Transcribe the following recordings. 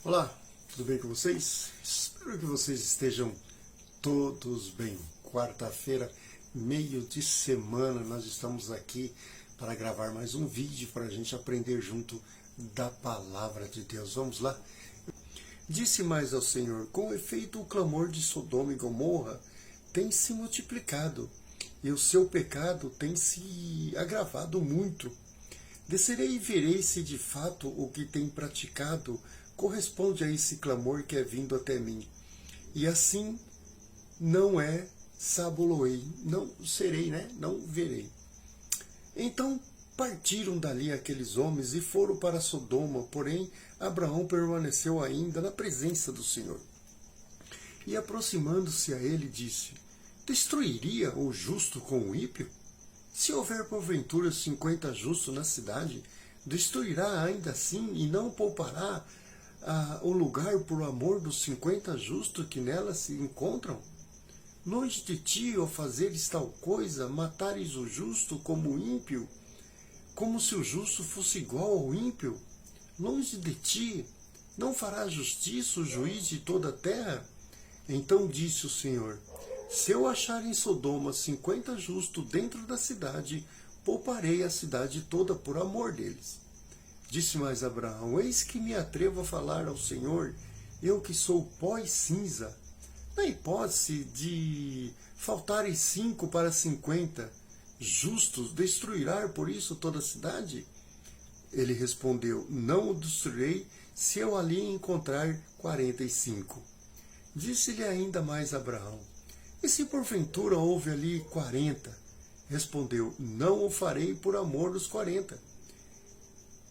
Olá, tudo bem com vocês? Espero que vocês estejam todos bem. Quarta-feira, meio de semana, nós estamos aqui para gravar mais um vídeo para a gente aprender junto da Palavra de Deus. Vamos lá? Disse mais ao Senhor: com efeito o clamor de Sodoma e Gomorra tem se multiplicado, e o seu pecado tem se agravado muito. Descerei e verei se de fato o que tem praticado corresponde a esse clamor que é vindo até mim. E assim não é, sabuloei, não serei, não verei. Então partiram dali aqueles homens e foram para Sodoma, porém Abraão permaneceu ainda na presença do Senhor. E aproximando-se a ele, disse: destruiria o justo com o ímpio? Se houver porventura 50 justos na cidade, destruirá ainda assim e não poupará o lugar por amor dos 50 justos que nela se encontram? Longe de ti, ó fazeres tal coisa, matares o justo como o ímpio, como se o justo fosse igual ao ímpio? Longe de ti, não fará justiça o juiz de toda a terra? Então disse o Senhor: se eu achar em Sodoma 50 justos dentro da cidade, pouparei a cidade toda por amor deles. Disse mais Abraão: eis que me atrevo a falar ao Senhor, eu que sou pó e cinza. Na hipótese de faltarem 5 para 50 justos, destruirá por isso toda a cidade? Ele respondeu: não o destruirei se eu ali encontrar 45. Disse-lhe ainda mais Abraão: e se porventura houve ali 40? Respondeu: não o farei por amor dos 40.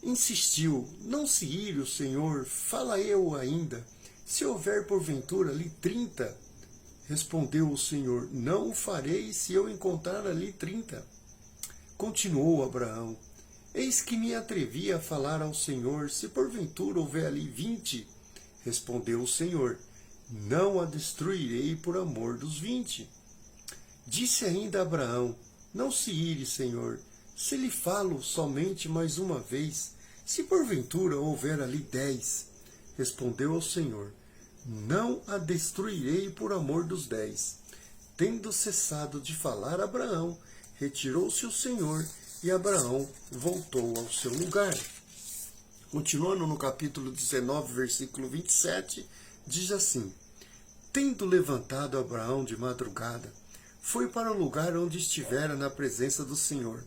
Insistiu: não se ire o Senhor, fala eu ainda. Se houver porventura ali 30? Respondeu o Senhor: não o farei se eu encontrar ali 30. Continuou Abraão: eis que me atrevi a falar ao Senhor, se porventura houver ali 20? Respondeu o Senhor: não a destruirei por amor dos 20. Disse ainda Abraão: não se ire, Senhor, se lhe falo somente mais uma vez, se porventura houver ali 10. Respondeu ao Senhor: não a destruirei por amor dos 10. Tendo cessado de falar Abraão, retirou-se o Senhor, e Abraão voltou ao seu lugar. Continuando no capítulo 19, versículo 27, diz assim: tendo levantado Abraão de madrugada, foi para o lugar onde estivera na presença do Senhor,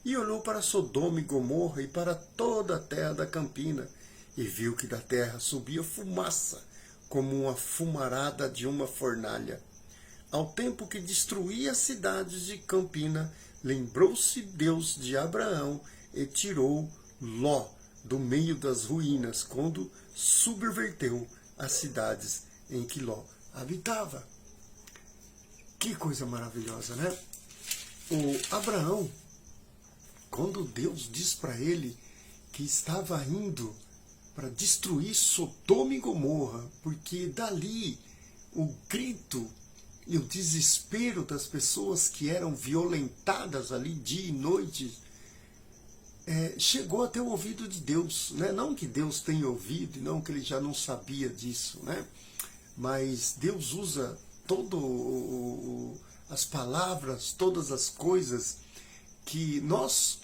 e olhou para Sodoma e Gomorra e para toda a terra da campina, e viu que da terra subia fumaça, como uma fumarada de uma fornalha. Ao tempo que destruía as cidades de campina, lembrou-se Deus de Abraão e tirou Ló do meio das ruínas, quando subverteu as cidades em que Ló habitava. Que coisa maravilhosa, né? O Abraão, quando Deus diz para ele que estava indo para destruir Sodoma e Gomorra, porque dali o grito e o desespero das pessoas que eram violentadas ali dia e noite chegou até o ouvido de Deus, né? Não que Deus tenha ouvido, não que ele já não sabia disso, né? Mas Deus usa as palavras, todas as coisas que nós,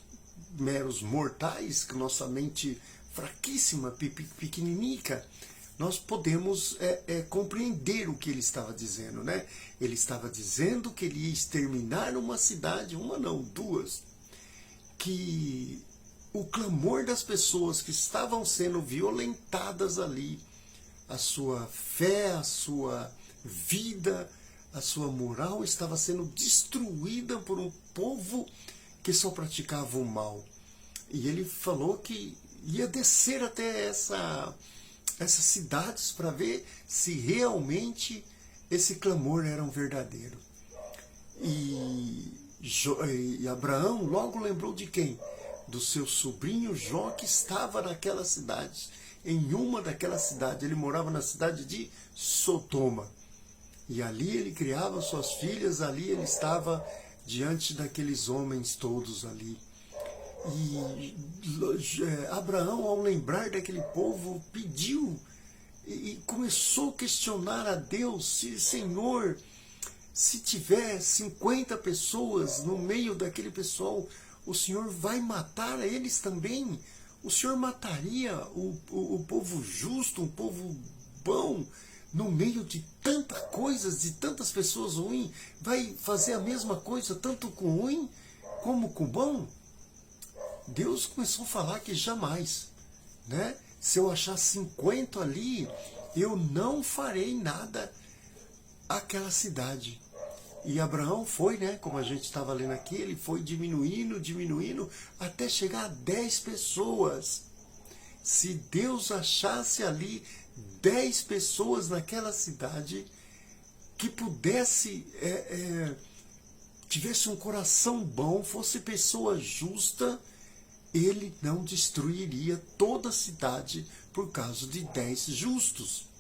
meros mortais, que nossa mente fraquíssima, pequeninica, nós podemos compreender o que ele estava dizendo, né? Ele estava dizendo que ele ia exterminar uma cidade, uma não, duas, que o clamor das pessoas que estavam sendo violentadas ali, a sua fé, a sua vida, a sua moral estava sendo destruída por um povo que só praticava o mal. E ele falou que ia descer até essas cidades para ver se realmente esse clamor era um verdadeiro. E Abraão logo lembrou de quem? Do seu sobrinho Jó, que estava naquela cidade. Em uma daquelas cidades, ele morava na cidade de Sodoma. E ali ele criava suas filhas, ali ele estava diante daqueles homens todos ali. E Abraão, ao lembrar daquele povo, pediu e começou a questionar a Deus, Senhor, se tiver 50 pessoas no meio daquele pessoal, o Senhor vai matar eles também? O Senhor mataria o povo justo, um povo bom, no meio de tantas coisas, de tantas pessoas ruins? Vai fazer a mesma coisa tanto com o ruim como com o bom? Deus começou a falar que jamais, né? Se eu achar 50 ali, eu não farei nada àquela cidade. E Abraão foi, né, como a gente estava lendo aqui, ele foi diminuindo, até chegar a 10 pessoas. Se Deus achasse ali 10 pessoas naquela cidade que pudesse, tivesse um coração bom, fosse pessoa justa, ele não destruiria toda a cidade por causa de 10 justos.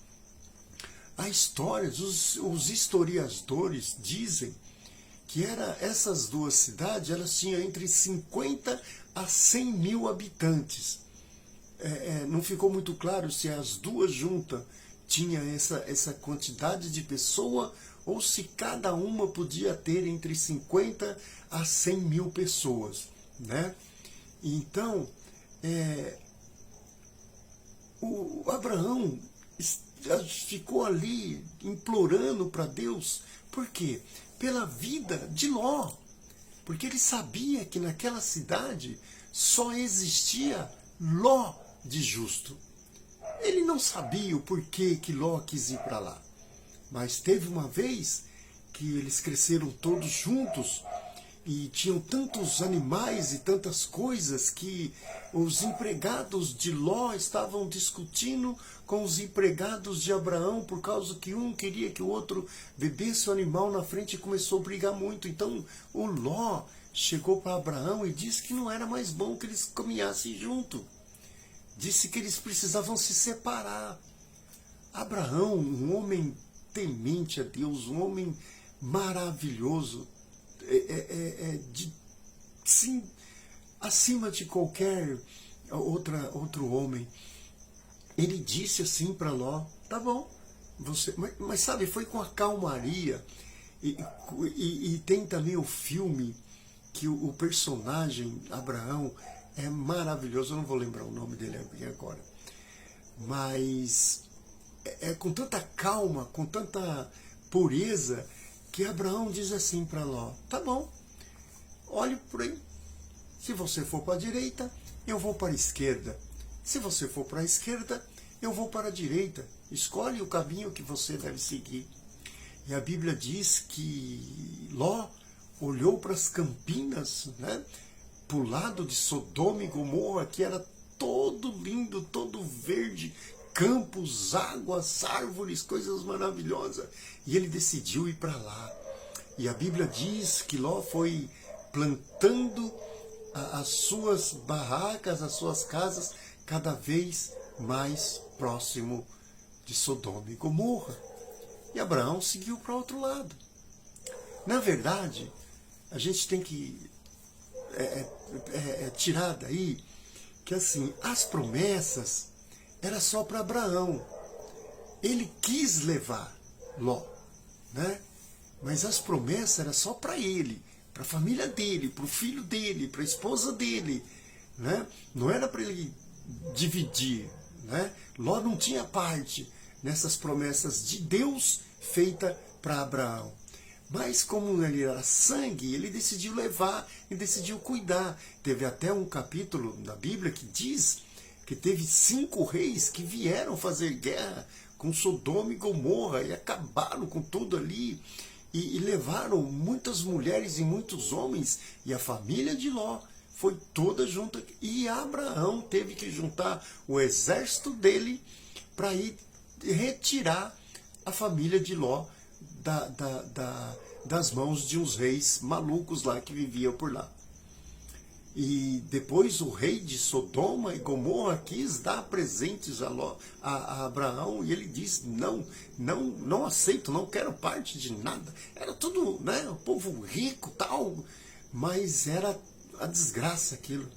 A história, os historiadores dizem que essas duas cidades, elas tinham entre 50 a 100 mil habitantes. Não ficou muito claro se as duas juntas tinham essa quantidade de pessoa ou se cada uma podia ter entre 50 a 100 mil pessoas, né? Então, o Abraão ficou ali implorando para Deus. Por quê? Pela vida de Ló. Porque ele sabia que naquela cidade só existia Ló de justo. Ele não sabia o porquê que Ló quis ir para lá. Mas teve uma vez que eles cresceram todos juntos e tinham tantos animais e tantas coisas que os empregados de Ló estavam discutindo com os empregados de Abraão por causa que um queria que o outro bebesse o animal na frente e começou a brigar muito. Então o Ló chegou para Abraão e disse que não era mais bom que eles caminhassem junto. Disse que eles precisavam se separar. Abraão, um homem temente a Deus, um homem maravilhoso, sim, acima de qualquer outro homem. Ele disse assim para Ló: tá bom, mas sabe, foi com a calmaria. E tem também o filme que o personagem Abraão é maravilhoso. Eu não vou lembrar o nome dele agora, mas com tanta calma, com tanta pureza, que Abraão diz assim para Ló: tá bom, olhe por aí. Se você for para a direita, eu vou para a esquerda. Se você for para a esquerda, eu vou para a direita. Escolhe o caminho que você deve seguir. E a Bíblia diz que Ló olhou para as campinas, né, para o lado de Sodoma e Gomorra, que era todo lindo, todo verde, campos, águas, árvores, coisas maravilhosas. E ele decidiu ir para lá. E a Bíblia diz que Ló foi plantando as suas barracas, as suas casas, cada vez mais próximo de Sodoma e Gomorra. E Abraão seguiu para o outro lado. Na verdade, a gente tem que tirar daí que assim, as promessas era só para Abraão. Ele quis levar Ló, né? Mas as promessas eram só para ele, para a família dele, para o filho dele, para a esposa dele, né? Não era para ele dividir, né? Ló não tinha parte nessas promessas de Deus feita para Abraão. Mas como ele era sangue, ele decidiu levar e decidiu cuidar. Teve até um capítulo da Bíblia que diz que teve 5 reis que vieram fazer guerra com Sodoma e Gomorra e acabaram com tudo ali. E levaram muitas mulheres e muitos homens, e a família de Ló foi toda junta. E Abraão teve que juntar o exército dele para ir retirar a família de Ló das mãos de uns reis malucos lá que viviam por lá. E depois o rei de Sodoma e Gomorra quis dar presentes a Abraão, e ele disse: não aceito, não quero parte de nada. Era tudo, né, o povo rico, tal, mas era a desgraça aquilo.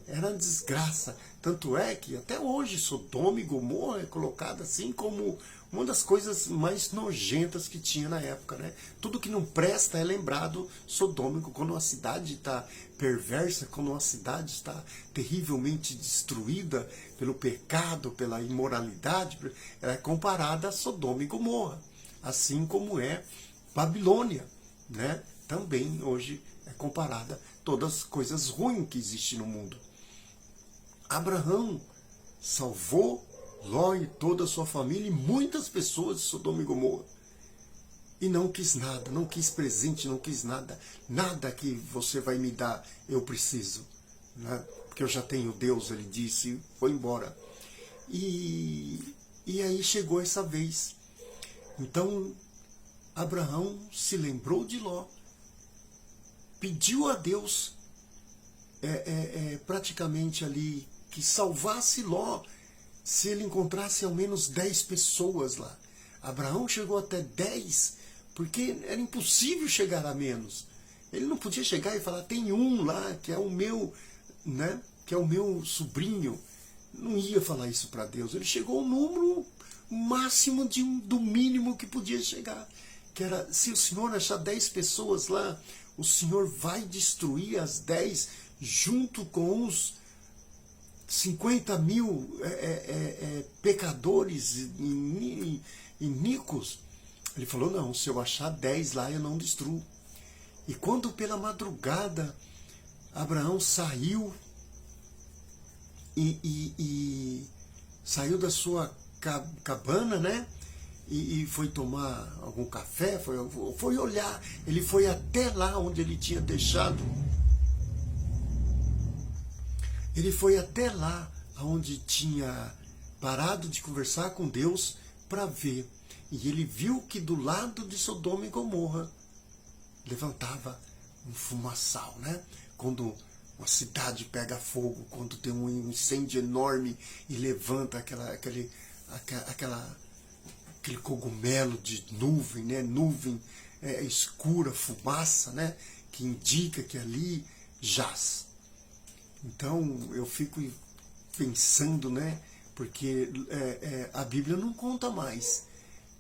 Era a desgraça. Tanto é que até hoje Sodoma e Gomorra é colocada assim como uma das coisas mais nojentas que tinha na época, né? Tudo que não presta é lembrado Sodoma. Quando uma cidade está perversa, quando uma cidade está terrivelmente destruída pelo pecado, pela imoralidade, ela é comparada a Sodoma e Gomorra. Assim como é Babilônia, né? Também hoje é comparada a todas as coisas ruins que existem no mundo. Abraão salvou Ló e toda a sua família e muitas pessoas de Sodoma e Gomorra. E não quis nada, não quis presente, não quis nada. Nada que você vai me dar, eu preciso. Né? Porque eu já tenho Deus, ele disse, e foi embora. E aí chegou essa vez. Então, Abraão se lembrou de Ló, pediu a Deus praticamente ali que salvasse Ló se ele encontrasse ao menos 10 pessoas lá. Abraão chegou até 10, porque era impossível chegar a menos. Ele não podia chegar e falar, tem um lá, que é o meu, né, que é o meu sobrinho. Não ia falar isso para Deus. Ele chegou ao número máximo do mínimo que podia chegar. Que era, se o Senhor achar 10 pessoas lá, o Senhor vai destruir as 10 junto com os 50 mil pecadores iníquos. Ele falou, não, se eu achar 10 lá, eu não destruo. E quando pela madrugada Abraão saiu e saiu da sua cabana, né? E foi tomar algum café, foi olhar, ele foi até lá onde ele tinha deixado. Ele foi até lá onde tinha parado de conversar com Deus para ver. E ele viu que do lado de Sodoma e Gomorra levantava um fumaçal, né? Quando uma cidade pega fogo, quando tem um incêndio enorme e levanta aquele cogumelo de nuvem, né? Nuvem escura, fumaça, né? Que indica que ali jaz. Então eu fico pensando, né? Porque a Bíblia não conta mais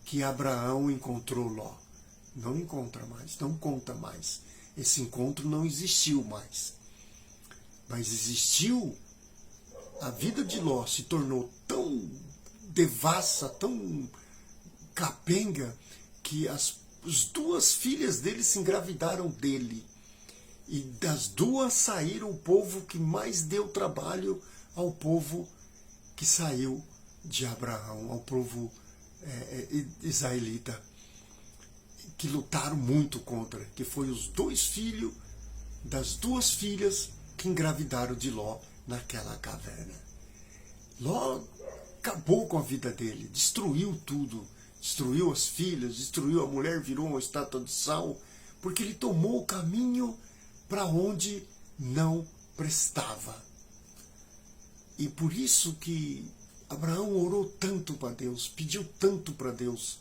que Abraão encontrou Ló. Não encontra mais, não conta mais. Esse encontro não existiu mais. Mas existiu, a vida de Ló se tornou tão devassa, tão capenga, que as duas filhas dele se engravidaram dele. E das duas saíram o povo que mais deu trabalho ao povo que saiu de Abraão, ao povo israelita, que lutaram muito contra, que foi os 2 filhos das 2 filhas que engravidaram de Ló naquela caverna. Ló acabou com a vida dele, destruiu tudo, destruiu as filhas, destruiu a mulher, virou uma estátua de sal, porque ele tomou o caminho para onde não prestava. E por isso que Abraão orou tanto para Deus, pediu tanto para Deus.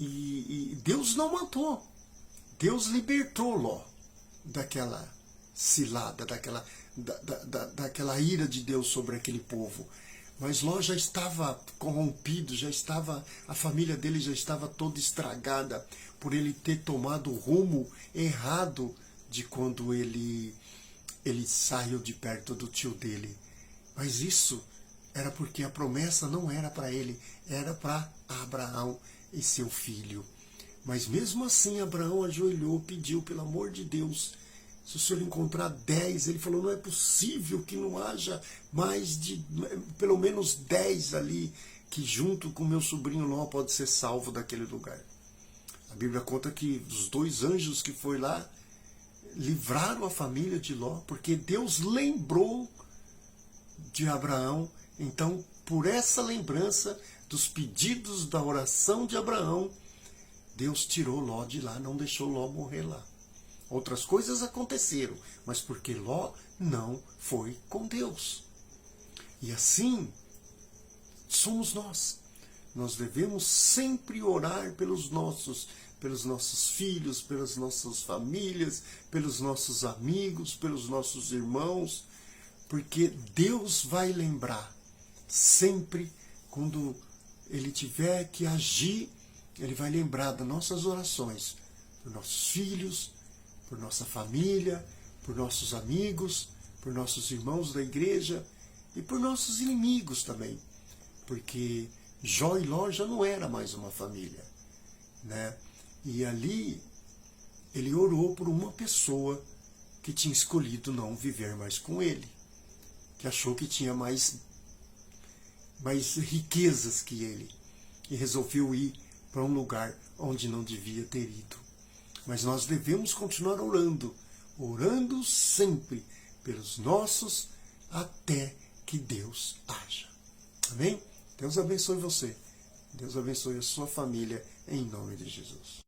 E Deus não matou. Deus libertou Ló daquela cilada, daquela ira de Deus sobre aquele povo. Mas Ló já estava corrompido, a família dele já estava toda estragada por ele ter tomado o rumo errado de quando ele saiu de perto do tio dele. Mas isso era porque a promessa não era para ele, era para Abraão e seu filho. Mas mesmo assim Abraão ajoelhou, pediu, pelo amor de Deus, se o senhor encontrar 10, ele falou, não é possível que não haja mais de, pelo menos 10 ali, que junto com meu sobrinho Ló pode ser salvo daquele lugar. A Bíblia conta que os 2 anjos que foi lá livraram a família de Ló, porque Deus lembrou de Abraão. Então, por essa lembrança dos pedidos da oração de Abraão, Deus tirou Ló de lá, não deixou Ló morrer lá. Outras coisas aconteceram, mas porque Ló não foi com Deus. E assim somos nós. Nós devemos sempre orar pelos nossos filhos, pelas nossas famílias, pelos nossos amigos, pelos nossos irmãos, porque Deus vai lembrar sempre quando Ele tiver que agir, Ele vai lembrar das nossas orações, por nossos filhos, por nossa família, por nossos amigos, por nossos irmãos da igreja e por nossos inimigos também, porque Jó e Ló já não era mais uma família, né? E ali ele orou por uma pessoa que tinha escolhido não viver mais com ele, que achou que tinha mais riquezas que ele, e resolveu ir para um lugar onde não devia ter ido. Mas nós devemos continuar orando sempre pelos nossos, até que Deus haja. Amém? Deus abençoe você. Deus abençoe a sua família, em nome de Jesus.